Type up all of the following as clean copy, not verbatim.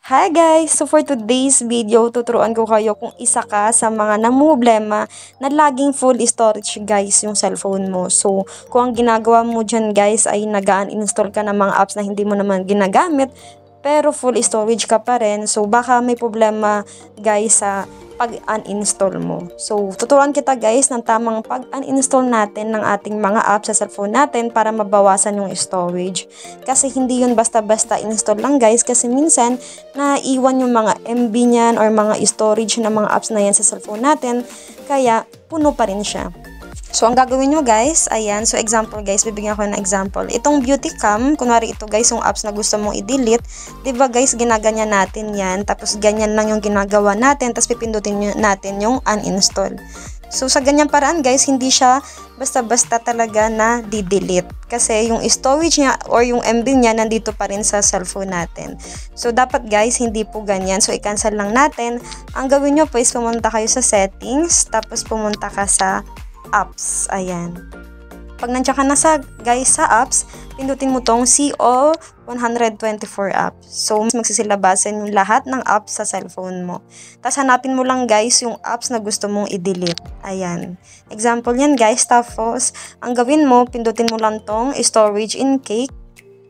Hi guys! So for today's video, tuturuan ko kayo kung isa ka sa mga namumblema na laging full storage guys yung cellphone mo. So kung ang ginagawa mo dyan guys ay nag-uninstall ka ng mga apps na hindi mo naman ginagamit, pero full storage ka pa rin. So baka may problema guys sa pag-uninstall mo. So tuturuan kita guys ng tamang pag-uninstall natin ng ating mga apps sa cellphone natin para mabawasan yung storage. Kasi hindi yun basta-basta install lang guys, kasi minsan naiwan yung mga MB niyan or mga storage ng mga apps na yan sa cellphone natin, kaya puno pa rin siya. So, ang gagawin nyo guys, ayan, so example guys, bibigyan ko ng example. Itong beauty cam, kunwari ito guys, yung apps na gusto mong i-delete, diba guys, ginaganyan natin yan, tapos ganyan lang yung ginagawa natin, tapos pipindutin natin yung uninstall. So, sa ganyang paraan guys, hindi siya basta-basta talaga na di-delete. Kasi yung storage niya or yung MB niya nandito pa rin sa cellphone natin. So, dapat guys, hindi po ganyan. So, i-cancel lang natin. Ang gawin nyo po is pumunta kayo sa settings, tapos pumunta ka sa apps. Ayan. Pag nandiyan ka na sa apps, pindutin mo tong CO 124 apps. So, magsisilabasan yung lahat ng apps sa cellphone mo. Tapos, hanapin mo lang guys yung apps na gusto mong i-delete. Ayan. Example yan guys. Tapos, ang gawin mo, pindutin mo lang tong storage in cake.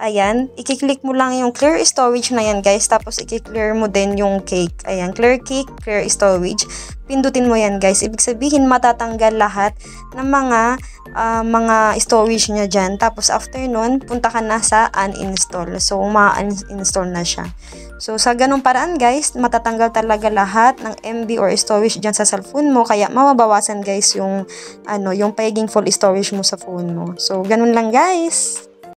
Ayan. I-click mo lang yung clear storage na yan guys. Tapos, i-clear mo din yung cake. Ayan. Clear cake, clear storage. Pindutin mo yan guys. Ibig sabihin, matatanggal lahat ng mga storage niya dyan. Tapos after nun, punta ka na sa uninstall. So, ma-uninstall na siya. So, sa ganung paraan guys, matatanggal talaga lahat ng MB or storage dyan sa cellphone mo. Kaya, mababawasan guys yung pagiging full storage mo sa phone mo. So, ganun lang guys.